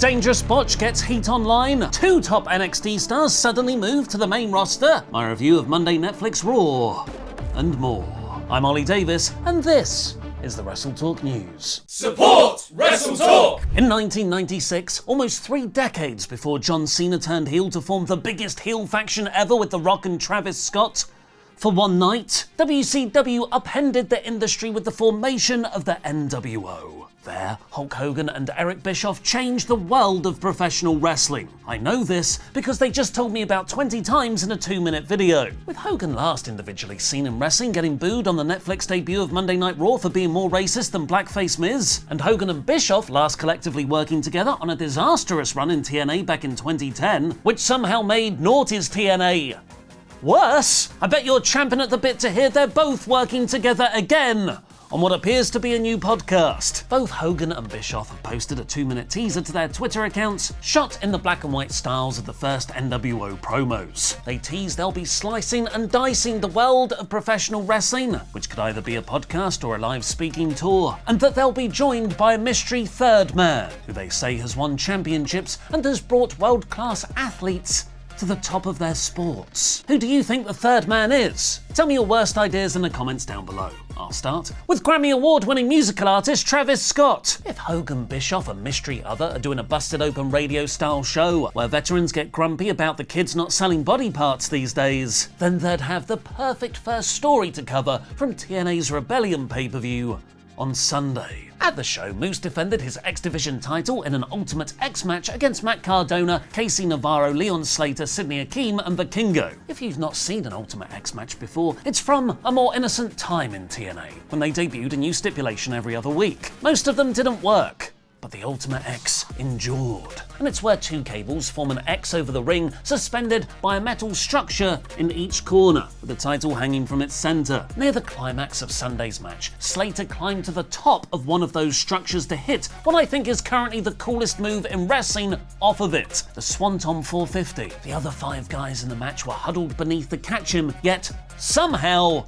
dangerous Botch gets heat online. 2 top NXT stars suddenly move to the main roster. My review of Monday Netflix Raw. And more. I'm Ollie Davis, and this is the WrestleTalk News. Support WrestleTalk! In 1996, almost 3 decades before John Cena turned heel to form the biggest heel faction ever with The Rock and Travis Scott, for one night, WCW upended the industry with the formation of the NWO. There, Hulk Hogan and Eric Bischoff changed the world of professional wrestling. I know this because they just told me about 20 times in a 2-minute video. With Hogan last individually seen in wrestling getting booed on the Netflix debut of Monday Night Raw for being more racist than blackface Miz, and Hogan and Bischoff last collectively working together on a disastrous run in TNA back in 2010, which somehow made Naughty's TNA worse. I bet you're champing at the bit to hear they're both working together again on what appears to be a new podcast. Both Hogan and Bischoff have posted a 2-minute teaser to their Twitter accounts, shot in the black and white styles of the first NWO promos. They tease they'll be slicing and dicing the world of professional wrestling, which could either be a podcast or a live speaking tour, and that they'll be joined by a mystery third man, who they say has won championships and has brought world-class athletes to the top of their sports. Who do you think the third man is? Tell me your worst ideas in the comments down below. I'll start with Grammy Award-winning musical artist Travis Scott. If Hogan, Bischoff and mystery other are doing a busted open radio-style show where veterans get grumpy about the kids not selling body parts these days, then they'd have the perfect first story to cover from TNA's Rebellion pay-per-view on Sunday. At the show, Moose defended his X Division title in an Ultimate X match against Matt Cardona, Casey Navarro, Leon Slater, Sidney Akeem and Vikingo. If you've not seen an Ultimate X match before, it's from a more innocent time in TNA, when they debuted a new stipulation every other week. Most of them didn't work, but the Ultimate X endured. And it's where 2 cables form an X over the ring, suspended by a metal structure in each corner, with the title hanging from its center. Near the climax of Sunday's match, Slater climbed to the top of one of those structures to hit what I think is currently the coolest move in wrestling off of it, the Swanton 450. The other 5 guys in the match were huddled beneath to catch him, yet somehow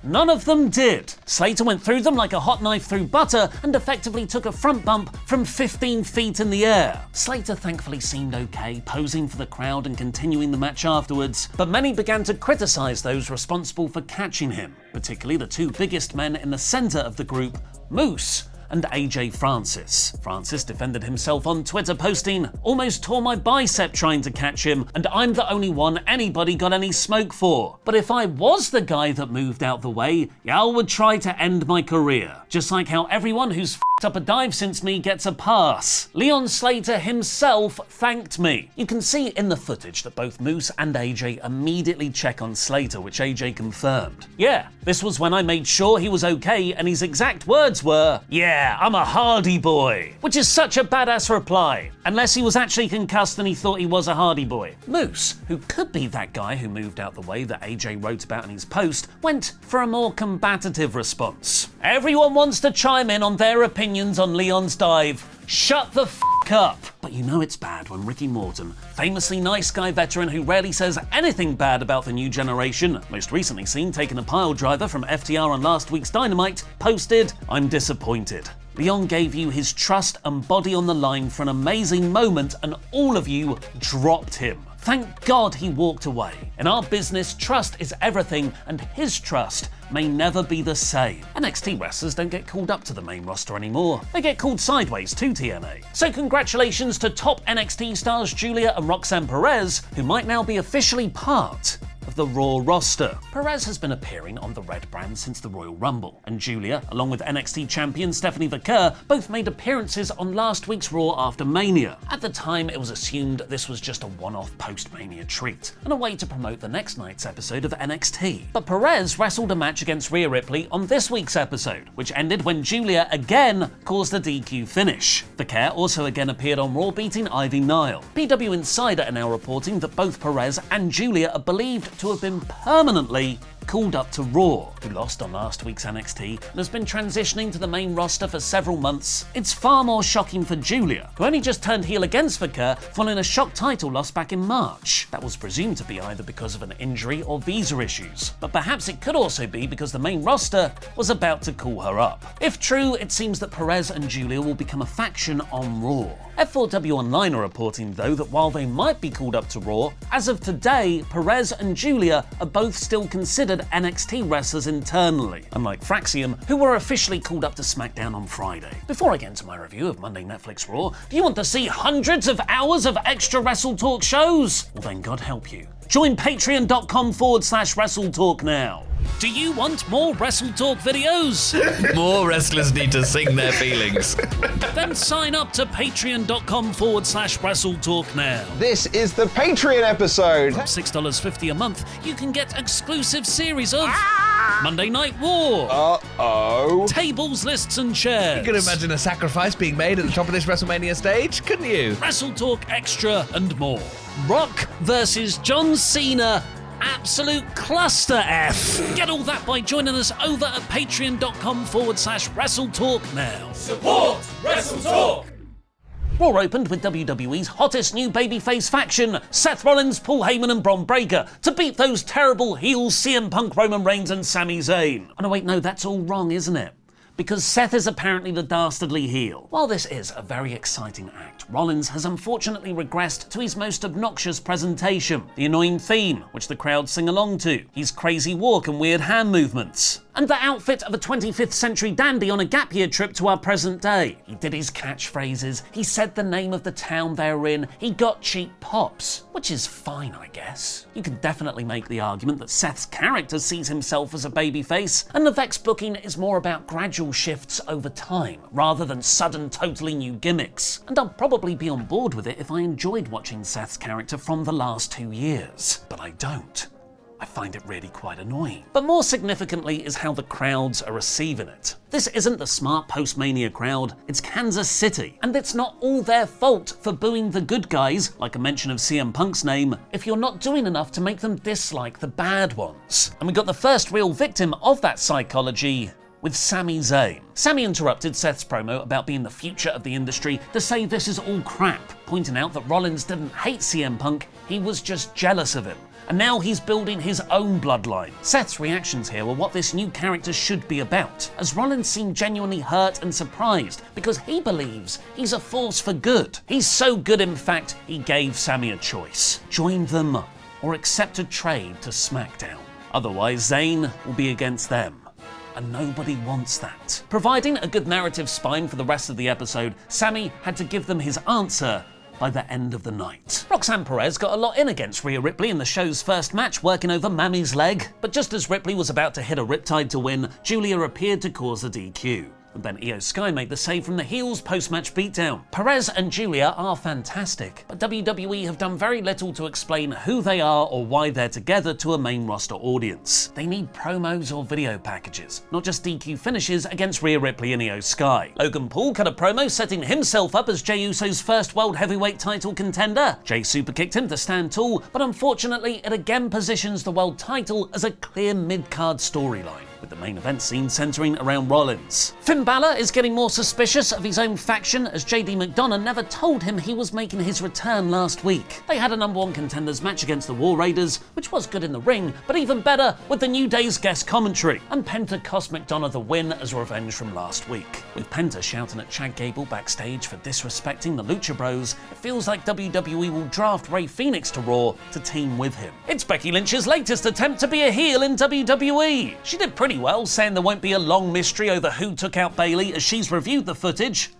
none of them did. Slater went through them like a hot knife through butter and effectively took a front bump from 15 feet in the air. Slater thankfully seemed okay, posing for the crowd and continuing the match afterwards, but many began to criticize those responsible for catching him, particularly the 2 biggest men in the center of the group, Moose and AJ Francis. Francis defended himself on Twitter, posting, "Almost tore my bicep trying to catch him, and I'm the only one anybody got any smoke for. But if I was the guy that moved out the way, y'all would try to end my career. Just like how everyone who's f***ed up a dive since me gets a pass. Leon Slater himself thanked me." You can see in the footage that both Moose and AJ immediately check on Slater, which AJ confirmed. "Yeah, this was when I made sure he was okay, and his exact words were, 'Yeah, I'm a Hardy boy,' which is such a badass reply, unless he was actually concussed and he thought he was a Hardy boy." Moose, who could be that guy who moved out the way that AJ wrote about in his post, went for a more combative response. "Everyone wants to chime in on their opinions on Leon's dive. Shut the f*** up." But you know it's bad when Ricky Morton, famously nice guy veteran who rarely says anything bad about the new generation, most recently seen taking a pile driver from FTR on last week's Dynamite, posted, "I'm disappointed. Leon gave you his trust and body on the line for an amazing moment and all of you dropped him. Thank God he walked away. In our business, trust is everything, and his trust may never be the same." NXT wrestlers don't get called up to the main roster anymore. They get called sideways to TNA. So congratulations to top NXT stars Julia and Roxanne Perez, who might now be officially part of the Raw roster. Perez has been appearing on the Red brand since the Royal Rumble, and Julia, along with NXT champion Stephanie Vaquer, both made appearances on last week's Raw after Mania. At the time, it was assumed this was just a one-off post-Mania treat, and a way to promote the next night's episode of NXT. But Perez wrestled a match against Rhea Ripley on this week's episode, which ended when Julia again caused a DQ finish. Vaquer also again appeared on Raw, beating Ivy Nile. PW Insider are now reporting that both Perez and Julia are believed to have been permanently called up to Raw, who lost on last week's NXT and has been transitioning to the main roster for several months. It's far more shocking for Julia, who only just turned heel against Vicker following a shock title loss back in March. That was presumed to be either because of an injury or visa issues, but perhaps it could also be because the main roster was about to call her up. If true, it seems that Perez and Julia will become a faction on Raw. F4W Online are reporting, though, that while they might be called up to Raw, as of today, Perez and Julia are both still considered NXT wrestlers internally, unlike Fraxium, who were officially called up to SmackDown on Friday. Before I get into my review of Monday Netflix Raw, do you want to see hundreds of hours of extra WrestleTalk shows? Well then, God help you. Join patreon.com/WrestleTalk now. Do you want more WrestleTalk videos? More wrestlers need to sing their feelings. Then sign up to patreon.com/WrestleTalk now. This is the Patreon episode. For $6.50 a month, you can get exclusive series of Monday Night War, Uh-oh. tables, lists and chairs. You can imagine a sacrifice being made at the top of this WrestleMania stage, couldn't you? WrestleTalk Extra and more. Rock versus John Cena. Absolute cluster F. Get all that by joining us over at patreon.com/WrestleTalk now. Support WrestleTalk. Raw opened with WWE's hottest new babyface faction, Seth Rollins, Paul Heyman and Bron Breakker, to beat those terrible heels CM Punk, Roman Reigns and Sami Zayn. Oh no, wait, no, that's all wrong, isn't it? Because Seth is apparently the dastardly heel. While this is a very exciting act, Rollins has unfortunately regressed to his most obnoxious presentation, the annoying theme, which the crowd sing along to, his crazy walk and weird hand movements, and the outfit of a 25th century dandy on a gap year trip to our present day. He did his catchphrases, he said the name of the town they're in, he got cheap pops, which is fine, I guess. You could definitely make the argument that Seth's character sees himself as a babyface, and the Vex booking is more about gradual shifts over time, rather than sudden, totally new gimmicks. And I'll probably be on board with it if I enjoyed watching Seth's character from the last 2 years. But I don't. I find it really quite annoying. But more significantly is how the crowds are receiving it. This isn't the smart post-Mania crowd, it's Kansas City. And it's not all their fault for booing the good guys, like a mention of CM Punk's name, if you're not doing enough to make them dislike the bad ones. And we got the first real victim of that psychology with Sami Zayn. Sami interrupted Seth's promo about being the future of the industry to say this is all crap, pointing out that Rollins didn't hate CM Punk, he was just jealous of him. And now he's building his own bloodline. Seth's reactions here were what this new character should be about, as Rollins seemed genuinely hurt and surprised because he believes he's a force for good. He's so good, in fact, he gave Sami a choice. Join them or accept a trade to SmackDown. Otherwise, Zayn will be against them. And nobody wants that. Providing a good narrative spine for the rest of the episode, Sami had to give them his answer by the end of the night. Roxanne Perez got a lot in against Rhea Ripley in the show's first match, working over Mammy's leg. But just as Ripley was about to hit a Riptide to win, Julia appeared to cause the DQ. And then Io Sky made the save from the heels post-match beatdown. Perez and Julia are fantastic, but WWE have done very little to explain who they are or why they're together to a main roster audience. They need promos or video packages, not just DQ finishes against Rhea Ripley and Io Sky. Logan Paul cut a promo setting himself up as Jey Uso's first World Heavyweight title contender. Jey superkicked him to stand tall, but unfortunately it again positions the world title as a clear mid-card storyline, with the main event scene centering around Rollins. Finn Balor is getting more suspicious of his own faction as JD McDonough never told him he was making his return last week. They had a number one contenders match against the War Raiders, which was good in the ring, but even better with the New Day's guest commentary. And Penta cost McDonough the win as revenge from last week. With Penta shouting at Chad Gable backstage for disrespecting the Lucha Bros, it feels like WWE will draft Rey Fenix to Raw to team with him. It's Becky Lynch's latest attempt to be a heel in WWE. She did pretty well, saying there won't be a long mystery over who took out Bayley as she's reviewed the footage.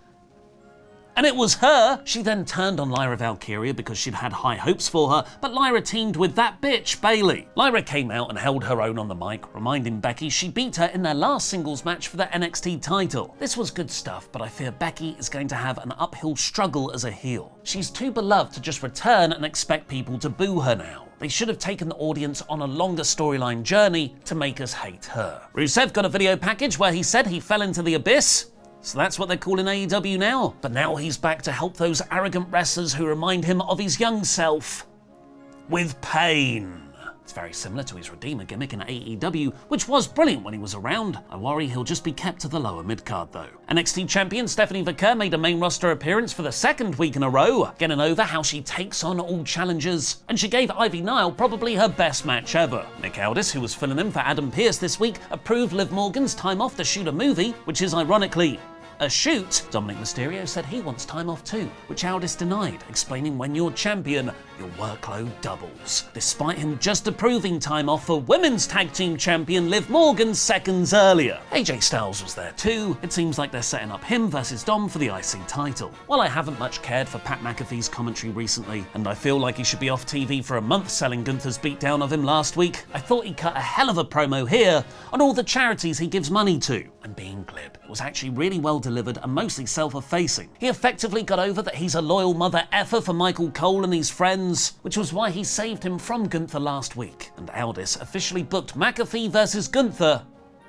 And it was her. She then turned on Lyra Valkyria because she'd had high hopes for her, but Lyra teamed with that bitch, Bayley. Lyra came out and held her own on the mic, reminding Becky she beat her in their last singles match for the NXT title. This was good stuff, but I fear Becky is going to have an uphill struggle as a heel. She's too beloved to just return and expect people to boo her now. They should have taken the audience on a longer storyline journey to make us hate her. Rusev got a video package where he said he fell into the abyss. So that's what they're calling AEW now. But now he's back to help those arrogant wrestlers who remind him of his young self with pain. It's very similar to his Redeemer gimmick in AEW, which was brilliant when he was around. I worry he'll just be kept to the lower mid-card though. NXT champion Stephanie Vaquer made a main roster appearance for the second week in a row, getting over how she takes on all challengers, and she gave Ivy Nile probably her best match ever. Nick Aldis, who was filling in for Adam Pearce this week, approved Liv Morgan's time off to shoot a movie, which is ironically a shoot. Dominic Mysterio said he wants time off too, which Aldis denied, explaining when you're champion, your workload doubles. Despite him just approving time off for women's tag team champion Liv Morgan seconds earlier. AJ Styles was there too. It seems like they're setting up him versus Dom for the IC title. While I haven't much cared for Pat McAfee's commentary recently, and I feel like he should be off TV for a month selling Gunther's beatdown of him last week, I thought he cut a hell of a promo here on all the charities he gives money to. And being glib, it was actually really well delivered and mostly self-effacing. He effectively got over that he's a loyal mother effer for Michael Cole and his friends, which was why he saved him from Gunther last week. And Aldis officially booked McAfee versus Gunther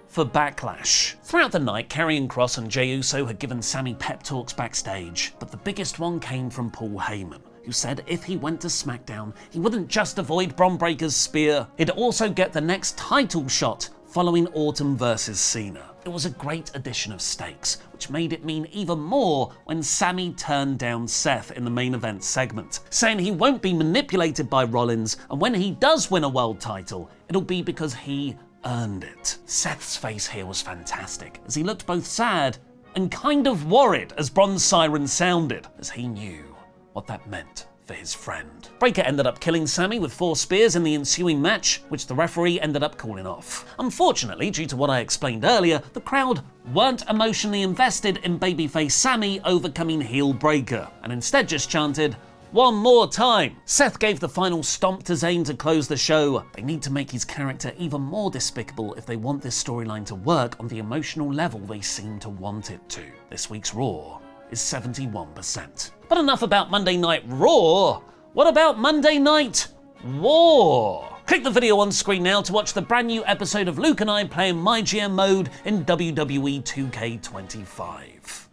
for Backlash. Throughout the night, Karrion Kross and Jey Uso had given Sami pep talks backstage, but the biggest one came from Paul Heyman, who said if he went to SmackDown, he wouldn't just avoid Bron Breakker's spear, he'd also get the next title shot following Orton versus Cena. It was a great addition of stakes, which made it mean even more when Sami turned down Seth in the main event segment, saying he won't be manipulated by Rollins, and when he does win a world title, it'll be because he earned it. Seth's face here was fantastic, as he looked both sad and kind of worried as Bron's siren sounded, as he knew what that meant for his friend. Breakker ended up killing Sami with 4 spears in the ensuing match, which the referee ended up calling off. Unfortunately, due to what I explained earlier, the crowd weren't emotionally invested in babyface Sami overcoming heel Breakker, and instead just chanted, "One more time." Seth gave the final stomp to Zayn to close the show. They need to make his character even more despicable if they want this storyline to work on the emotional level they seem to want it to. This week's Raw is 71%. But enough about Monday Night Raw. What about Monday Night War? Click the video on screen now to watch the brand new episode of Luke and I playing My GM mode in WWE 2K25.